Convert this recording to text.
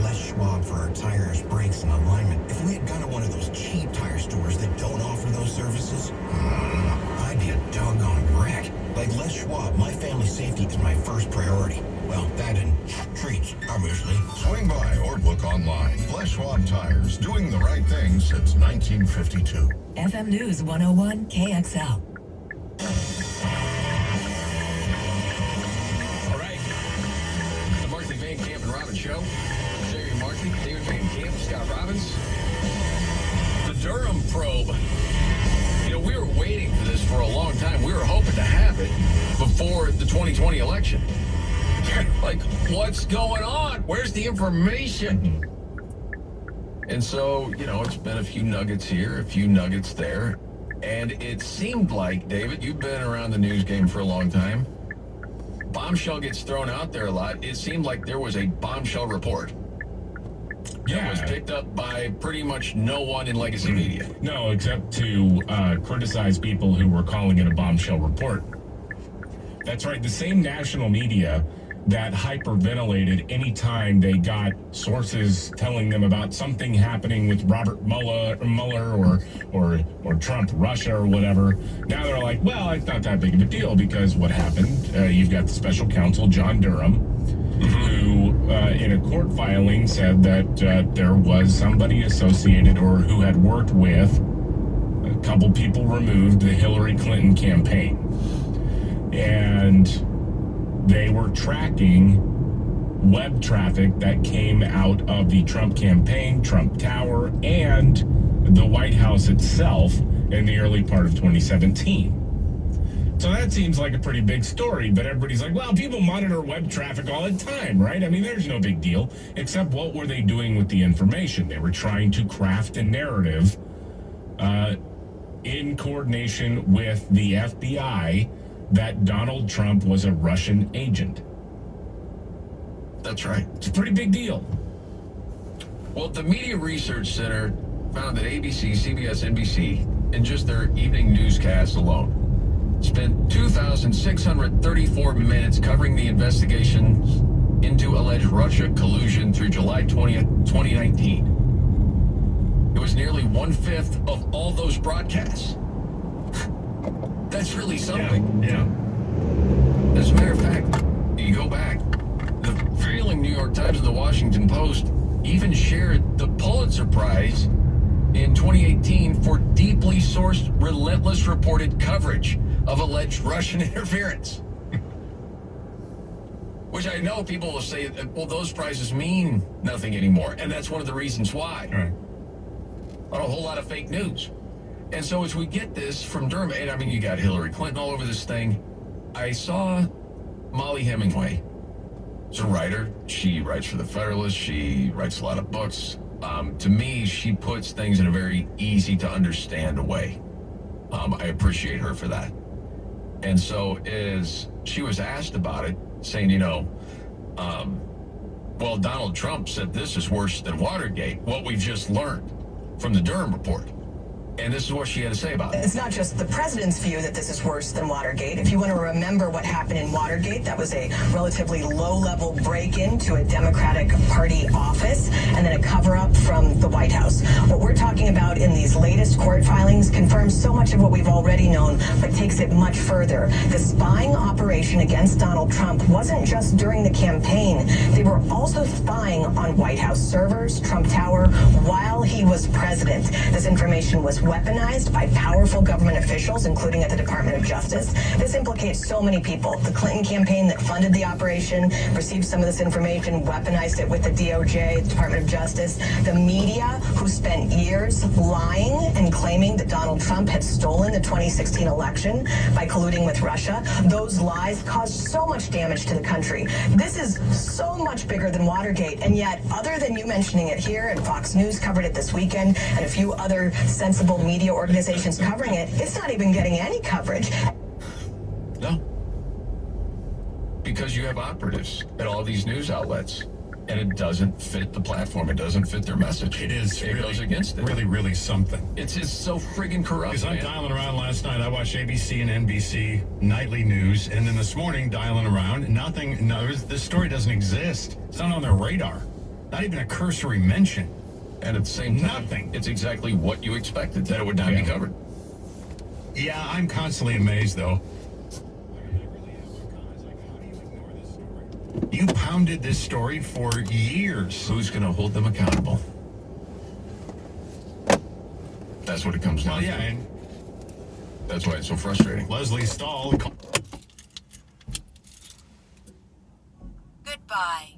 Les Schwab for our tires, brakes, and alignment. If we had gone to one of those cheap tire stores that don't offer those services, I'd be a doggone wreck. Like Les Schwab, my family safety is my first priority. Well, that and treats, obviously. Swing by or look online. Les Schwab Tires, doing the right thing since 1952. FM News 101 KXL. All right. The Markley Van Camp and Robbins Show. Jerry Markley, David Van Camp, Scott Robbins. The Durham probe. You know, we were waiting for this for a long time. We were hoping to have it before the 2020 election. Like, what's going on? Where's the information? And so, you know, it's been a few nuggets here, a few nuggets there. And it seemed like, David, you've been around the news game for a long time. Bombshell gets thrown out there a lot. It seemed like there was a bombshell report. Yeah. It was picked up by pretty much no one in legacy media. No, except to criticize people who were calling it a bombshell report. That's right. The same national media that hyperventilated anytime they got sources telling them about something happening with Robert Mueller or Trump, Russia, or whatever. Now they're like, well, it's not that big of a deal because what happened? You've got the special counsel, John Durham, who in a court filing said that there was somebody associated or who had worked with a couple people removed the Hillary Clinton campaign. And they were tracking web traffic that came out of the Trump campaign, Trump Tower, and the White House itself in the early part of 2017. So that seems like a pretty big story, but everybody's like, well, people monitor web traffic all the time, right? I mean, there's no big deal, except what were they doing with the information? They were trying to craft a narrative in coordination with the FBI that Donald Trump was a Russian agent. That's right. It's a pretty big deal. Well, the Media Research Center found that ABC, CBS, NBC, in just their evening newscast alone, spent 2,634 minutes covering the investigation into alleged Russia collusion through July 20th, 2019. It was nearly 1/5 of all those broadcasts. That's really something. Yeah. As a matter of fact, you go back, the failing New York Times and the Washington Post even shared the Pulitzer Prize in 2018 for deeply sourced, relentless reported coverage of alleged Russian interference. Which I know people will say, well, those prizes mean nothing anymore. And that's one of the reasons why. Right. A whole lot of fake news. And so as we get this from Durham, and I mean, you got Hillary Clinton all over this thing. I saw Molly Hemingway. She's a writer. She writes for The Federalist. She writes a lot of books. To me, she puts things in a very easy to understand way. I appreciate her for that. And so as she was asked about it, saying, you know, well, Donald Trump said this is worse than Watergate, what we've just learned from the Durham report. And this is what she had to say about it. It's not just the president's view that this is worse than Watergate. If you want to remember what happened in Watergate, that was a relatively low-level break-in to a Democratic Party office and then a cover-up from the White House. What we're talking about in these latest court filings confirms so much of what we've already known, but takes it much further. The spying operation against Donald Trump wasn't just during the campaign. They were also spying on White House servers, Trump Tower, while he was president. This information was weaponized by powerful government officials, including at the Department of Justice. This implicates so many people. The Clinton campaign that funded the operation received some of this information, weaponized it with the DOJ, the Department of Justice. The media, who spent years lying and claiming that Donald Trump had stolen the 2016 election by colluding with Russia, those lies caused so much damage to the country. This is so much bigger than Watergate, and yet, other than you mentioning it here, and Fox News covered it this weekend, and a few other sensible media organizations covering it, it's not even getting any coverage. No. Because you have operatives at all these news outlets, and it doesn't fit the platform. It doesn't fit their message. It goes against it. Really something. It's just so friggin' corrupt, Because I'm man. dialing around last night. I watched ABC and NBC nightly news, and then this morning dialing around, nothing. No, this story doesn't exist. It's not on their radar. Not even a cursory mention. And at the same time, Nothing. it's exactly what you expected, that it would not be Yeah. covered. Yeah, I'm constantly amazed, though. You pounded this story for years. Who's going to hold them accountable? That's what it comes down Well, yeah, to. and That's why it's so frustrating. Leslie Stahl. Goodbye.